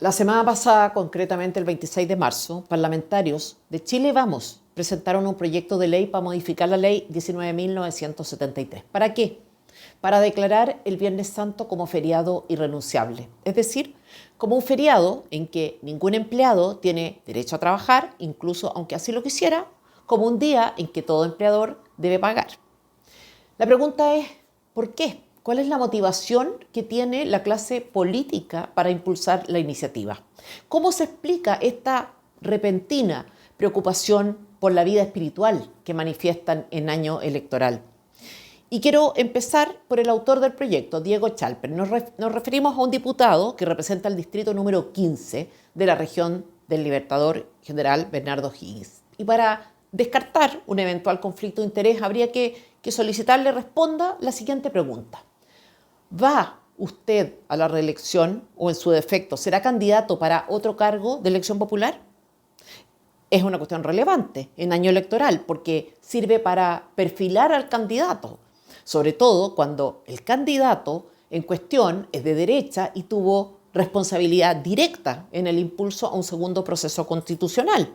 La semana pasada, concretamente el 26 de marzo, parlamentarios de Chile Vamos presentaron un proyecto de ley para modificar la ley 19.973. ¿Para qué? Para declarar el Viernes Santo como feriado irrenunciable. Es decir, como un feriado en que ningún empleado tiene derecho a trabajar, incluso aunque así lo quisiera, como un día en que todo empleador debe pagar. La pregunta es, ¿por qué? ¿Cuál es la motivación que tiene la clase política para impulsar la iniciativa? ¿Cómo se explica esta repentina preocupación por la vida espiritual que manifiestan en año electoral? Y quiero empezar por el autor del proyecto, Diego Chalper. Nos referimos a un diputado que representa el distrito número 15 de la región del Libertador General Bernardo Higgins. Y para descartar un eventual conflicto de interés, habría que solicitarle responda la siguiente pregunta. ¿Va usted a la reelección o en su defecto será candidato para otro cargo de elección popular? Es una cuestión relevante en año electoral porque sirve para perfilar al candidato, sobre todo cuando el candidato en cuestión es de derecha y tuvo responsabilidad directa en el impulso a un segundo proceso constitucional,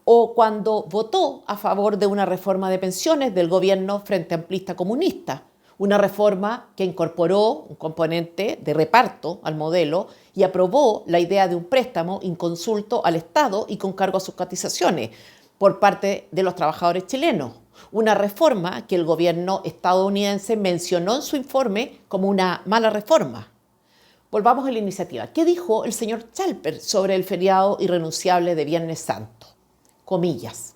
o cuando votó a favor de una reforma de pensiones del gobierno Frente Amplista Comunista, una reforma que incorporó un componente de reparto al modelo y aprobó la idea de un préstamo inconsulto al Estado y con cargo a sus cotizaciones por parte de los trabajadores chilenos. Una reforma que el gobierno estadounidense mencionó en su informe como una mala reforma. Volvamos a la iniciativa. ¿Qué dijo el señor Chalper sobre el feriado irrenunciable de Viernes Santo? Comillas.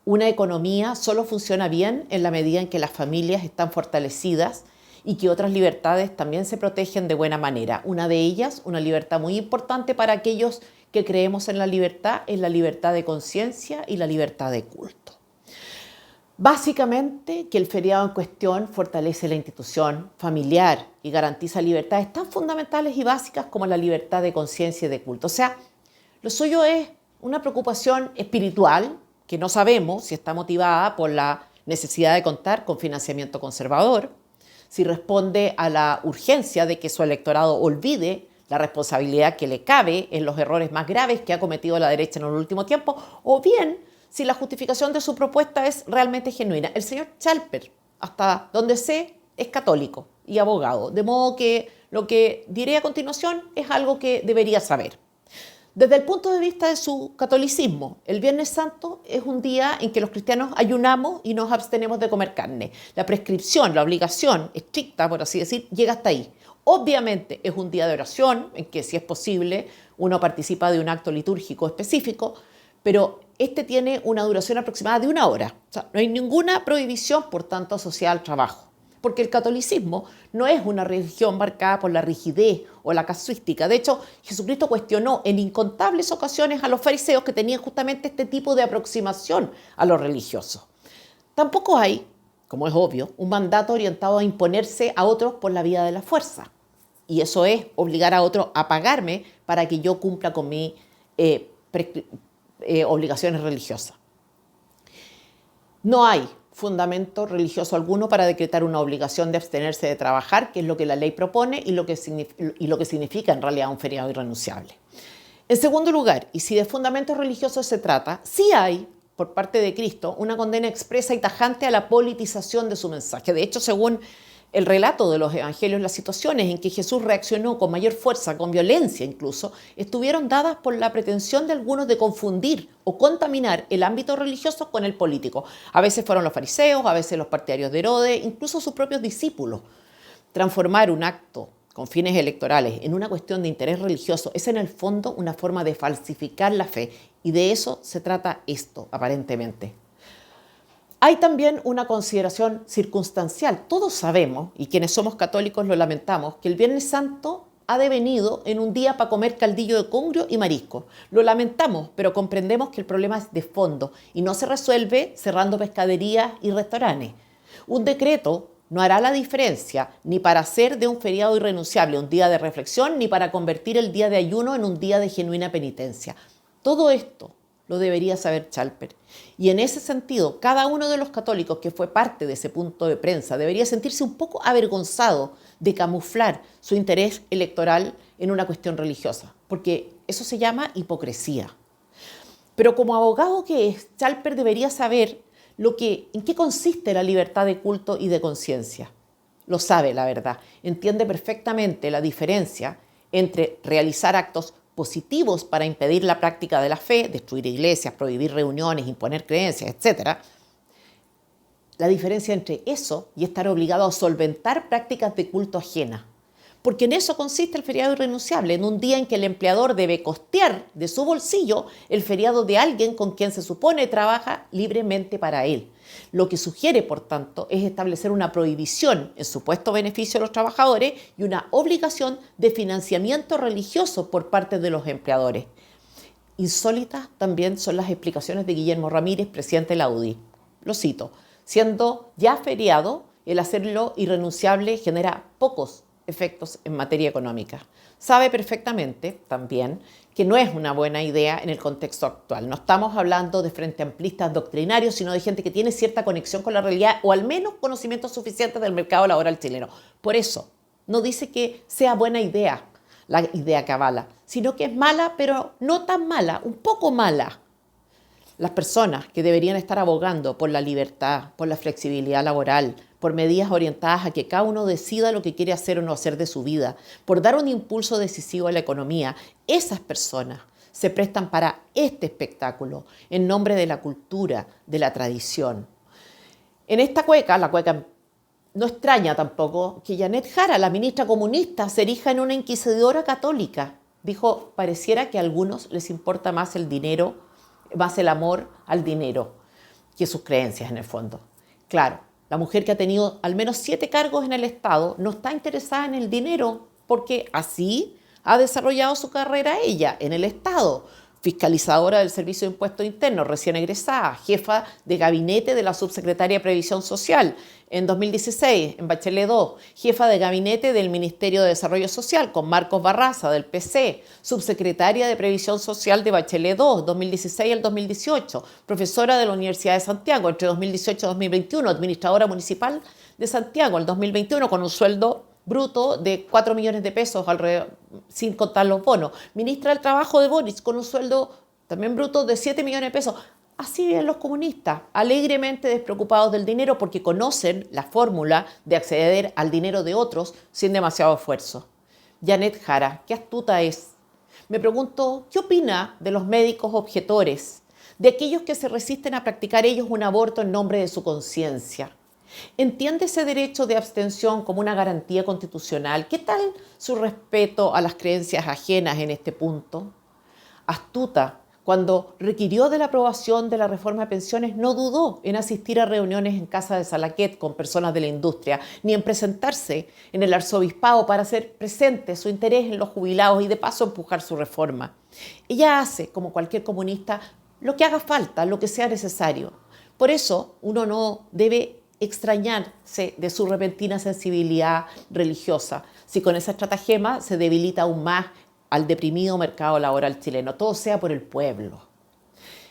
Una economía solo funciona bien en la medida en que las familias están fortalecidas y que otras libertades también se protegen de buena manera. Una de ellas, una libertad muy importante para aquellos que creemos en la libertad, es la libertad de conciencia y la libertad de culto. Básicamente, que el feriado en cuestión fortalece la institución familiar y garantiza libertades tan fundamentales y básicas como la libertad de conciencia y de culto. O sea, lo suyo es una preocupación espiritual, que no sabemos si está motivada por la necesidad de contar con financiamiento conservador, si responde a la urgencia de que su electorado olvide la responsabilidad que le cabe en los errores más graves que ha cometido la derecha en el último tiempo, o bien si la justificación de su propuesta es realmente genuina. El señor Chalper, hasta donde sé, es católico y abogado, de modo que lo que diré a continuación es algo que debería saber. Desde el punto de vista de su catolicismo, el Viernes Santo es un día en que los cristianos ayunamos y nos abstenemos de comer carne. La prescripción, la obligación estricta, por así decir, llega hasta ahí. Obviamente es un día de oración en que, si es posible, uno participa de un acto litúrgico específico, pero este tiene una duración aproximada de 1 hora. O sea, no hay ninguna prohibición, por tanto, asociada al trabajo. Porque el catolicismo no es una religión marcada por la rigidez o la casuística. De hecho, Jesucristo cuestionó en incontables ocasiones a los fariseos que tenían justamente este tipo de aproximación a lo religioso. Tampoco hay, como es obvio, un mandato orientado a imponerse a otros por la vía de la fuerza. Y eso es obligar a otro a pagarme para que yo cumpla con mis obligaciones religiosas. No hay fundamento religioso alguno para decretar una obligación de abstenerse de trabajar, que es lo que la ley propone y lo que significa en realidad un feriado irrenunciable. En segundo lugar, y si de fundamentos religiosos se trata, sí hay, por parte de Cristo, una condena expresa y tajante a la politización de su mensaje. De hecho, según el relato de los evangelios, las situaciones en que Jesús reaccionó con mayor fuerza, con violencia incluso, estuvieron dadas por la pretensión de algunos de confundir o contaminar el ámbito religioso con el político. A veces fueron los fariseos, a veces los partidarios de Herodes, incluso sus propios discípulos. Transformar un acto con fines electorales en una cuestión de interés religioso es en el fondo una forma de falsificar la fe, y de eso se trata esto, aparentemente. Hay también una consideración circunstancial. Todos sabemos, y quienes somos católicos lo lamentamos, que el Viernes Santo ha devenido en un día para comer caldillo de congrio y marisco. Lo lamentamos, pero comprendemos que el problema es de fondo y no se resuelve cerrando pescaderías y restaurantes. Un decreto no hará la diferencia ni para hacer de un feriado irrenunciable un día de reflexión, ni para convertir el día de ayuno en un día de genuina penitencia. Todo esto lo debería saber Chalper. Y en ese sentido, cada uno de los católicos que fue parte de ese punto de prensa debería sentirse un poco avergonzado de camuflar su interés electoral en una cuestión religiosa, porque eso se llama hipocresía. Pero como abogado que es, Chalper debería saber en qué consiste la libertad de culto y de conciencia. Lo sabe, la verdad. Entiende perfectamente la diferencia entre realizar actos positivos para impedir la práctica de la fe, destruir iglesias, prohibir reuniones, imponer creencias, etc. La diferencia entre eso y estar obligado a solventar prácticas de culto ajena. Porque en eso consiste el feriado irrenunciable, en un día en que el empleador debe costear de su bolsillo el feriado de alguien con quien se supone trabaja libremente para él. Lo que sugiere, por tanto, es establecer una prohibición en supuesto beneficio de los trabajadores y una obligación de financiamiento religioso por parte de los empleadores. Insólitas también son las explicaciones de Guillermo Ramírez, presidente de la UDI. Lo cito: siendo ya feriado, el hacerlo irrenunciable genera pocos efectos en materia económica. Sabe perfectamente también que no es una buena idea en el contexto actual. No estamos hablando de frente amplistas doctrinarios, sino de gente que tiene cierta conexión con la realidad o al menos conocimientos suficientes del mercado laboral chileno. Por eso, no dice que sea buena idea la idea que avala, sino que es mala, pero no tan mala, un poco mala. Las personas que deberían estar abogando por la libertad, por la flexibilidad laboral, por medidas orientadas a que cada uno decida lo que quiere hacer o no hacer de su vida, por dar un impulso decisivo a la economía, esas personas se prestan para este espectáculo en nombre de la cultura, de la tradición. En esta cueca, la cueca no extraña tampoco que Janet Jara, la ministra comunista, se erija en una inquisidora católica. Dijo, pareciera que a algunos les importa más el dinero, más el amor al dinero que sus creencias en el fondo. Claro, la mujer que ha tenido al menos 7 cargos en el Estado no está interesada en el dinero porque así ha desarrollado su carrera ella en el Estado. Fiscalizadora del Servicio de Impuestos Internos, recién egresada, jefa de gabinete de la subsecretaria de Previsión Social en 2016, en Bachelet II, jefa de gabinete del Ministerio de Desarrollo Social con Marcos Barraza del PC, subsecretaria de Previsión Social de Bachelet II, 2016 al 2018, profesora de la Universidad de Santiago entre 2018 y 2021, administradora municipal de Santiago en 2021 con un sueldo bruto de 4 millones de pesos, sin contar los bonos. Ministra del Trabajo de Boric, con un sueldo también bruto de 7 millones de pesos. Así viven los comunistas, alegremente despreocupados del dinero porque conocen la fórmula de acceder al dinero de otros sin demasiado esfuerzo. Janet Jara, qué astuta es. Me pregunto, ¿qué opina de los médicos objetores, de aquellos que se resisten a practicar ellos un aborto en nombre de su conciencia? ¿Entiende ese derecho de abstención como una garantía constitucional? ¿Qué tal su respeto a las creencias ajenas en este punto? Astuta, cuando requirió de la aprobación de la reforma de pensiones, no dudó en asistir a reuniones en casa de Salaquet con personas de la industria, ni en presentarse en el arzobispado para hacer presente su interés en los jubilados y de paso empujar su reforma. Ella hace, como cualquier comunista, lo que haga falta, lo que sea necesario. Por eso uno no debe extrañarse de su repentina sensibilidad religiosa, si con esa estratagema se debilita aún más al deprimido mercado laboral chileno. Todo sea por el pueblo.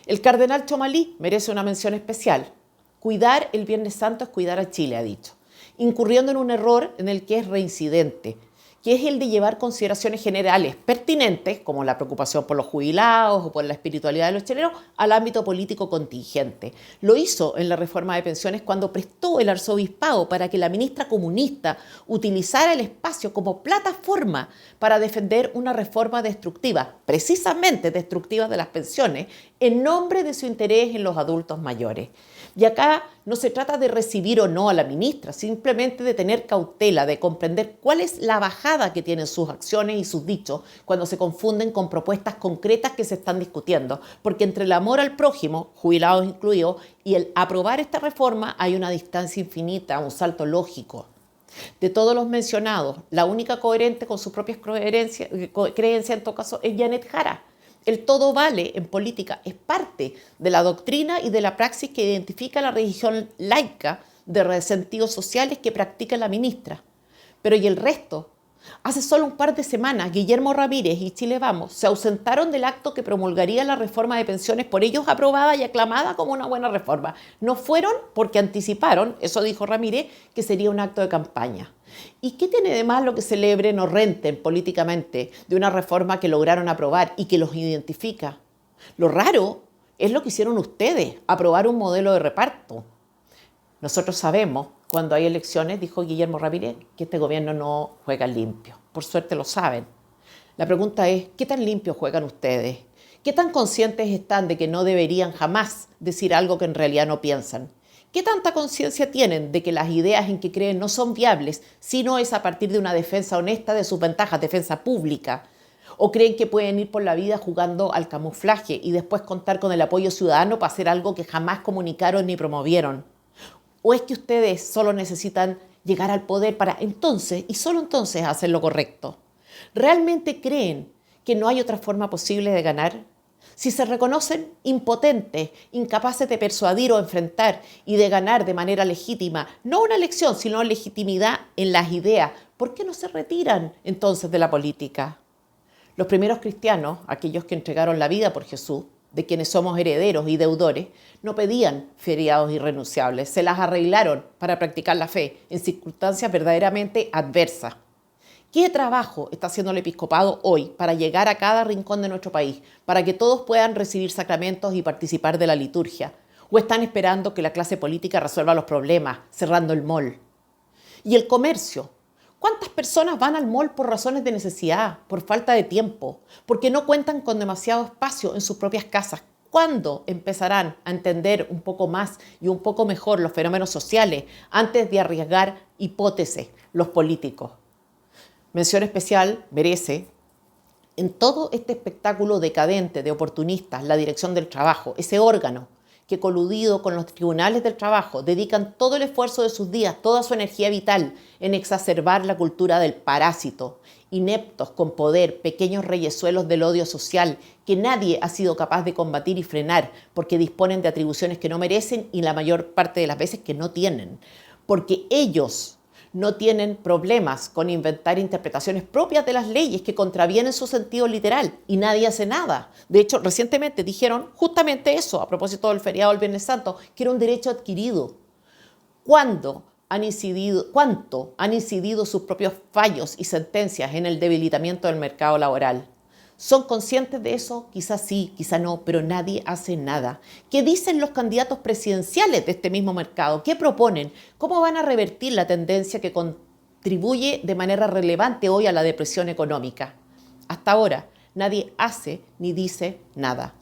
El cardenal Chomalí merece una mención especial. Cuidar el Viernes Santo es cuidar a Chile, ha dicho, incurriendo en un error en el que es reincidente, que es el de llevar consideraciones generales pertinentes, como la preocupación por los jubilados o por la espiritualidad de los chilenos, al ámbito político contingente. Lo hizo en la reforma de pensiones cuando prestó el arzobispado para que la ministra comunista utilizara el espacio como plataforma para defender una reforma destructiva, precisamente destructiva de las pensiones, en nombre de su interés en los adultos mayores. Y acá no se trata de recibir o no a la ministra, simplemente de tener cautela, de comprender cuál es la bajada que tienen sus acciones y sus dichos cuando se confunden con propuestas concretas que se están discutiendo. Porque entre el amor al prójimo, jubilados incluidos, y el aprobar esta reforma hay una distancia infinita, un salto lógico. De todos los mencionados, la única coherente con sus propias creencias en todo caso es Janet Jara. El todo vale en política es parte de la doctrina y de la praxis que identifica la religión laica de resentidos sociales que practica la ministra. Pero ¿y el resto? Hace solo un par de semanas, Guillermo Ramírez y Chile Vamos se ausentaron del acto que promulgaría la reforma de pensiones, por ellos aprobada y aclamada como una buena reforma. No fueron porque anticiparon, eso dijo Ramírez, que sería un acto de campaña. ¿Y qué tiene de malo que celebren o renten políticamente de una reforma que lograron aprobar y que los identifica? Lo raro es lo que hicieron ustedes, aprobar un modelo de reparto. Nosotros sabemos, cuando hay elecciones, dijo Guillermo Ramírez, que este gobierno no juega limpio. Por suerte lo saben. La pregunta es, ¿qué tan limpio juegan ustedes? ¿Qué tan conscientes están de que no deberían jamás decir algo que en realidad no piensan? ¿Qué tanta conciencia tienen de que las ideas en que creen no son viables, sino es a partir de una defensa honesta de sus ventajas, defensa pública? ¿O creen que pueden ir por la vida jugando al camuflaje y después contar con el apoyo ciudadano para hacer algo que jamás comunicaron ni promovieron? ¿O es que ustedes solo necesitan llegar al poder para entonces, y solo entonces, hacer lo correcto? ¿Realmente creen que no hay otra forma posible de ganar? Si se reconocen impotentes, incapaces de persuadir o enfrentar y de ganar de manera legítima, no una elección, sino legitimidad en las ideas, ¿por qué no se retiran entonces de la política? Los primeros cristianos, aquellos que entregaron la vida por Jesús, de quienes somos herederos y deudores, no pedían feriados irrenunciables, se las arreglaron para practicar la fe en circunstancias verdaderamente adversas. ¿Qué trabajo está haciendo el episcopado hoy para llegar a cada rincón de nuestro país, para que todos puedan recibir sacramentos y participar de la liturgia? ¿O están esperando que la clase política resuelva los problemas, cerrando el mall? ¿Y el comercio? ¿Cuántas personas van al mall por razones de necesidad, por falta de tiempo, porque no cuentan con demasiado espacio en sus propias casas? ¿Cuándo empezarán a entender un poco más y un poco mejor los fenómenos sociales antes de arriesgar hipótesis los políticos? Mención especial merece en todo este espectáculo decadente de oportunistas la Dirección del Trabajo, ese órgano que coludido con los tribunales del trabajo dedican todo el esfuerzo de sus días, toda su energía vital en exacerbar la cultura del parásito, ineptos con poder, pequeños reyesuelos del odio social que nadie ha sido capaz de combatir y frenar porque disponen de atribuciones que no merecen y la mayor parte de las veces que no tienen, porque ellos no tienen problemas con inventar interpretaciones propias de las leyes que contravienen su sentido literal y nadie hace nada. De hecho, recientemente dijeron justamente eso a propósito del feriado del Viernes Santo, que era un derecho adquirido. ¿Cuánto han incidido sus propios fallos y sentencias en el debilitamiento del mercado laboral? ¿Son conscientes de eso? Quizás sí, quizás no, pero nadie hace nada. ¿Qué dicen los candidatos presidenciales de este mismo mercado? ¿Qué proponen? ¿Cómo van a revertir la tendencia que contribuye de manera relevante hoy a la depresión económica? Hasta ahora, nadie hace ni dice nada.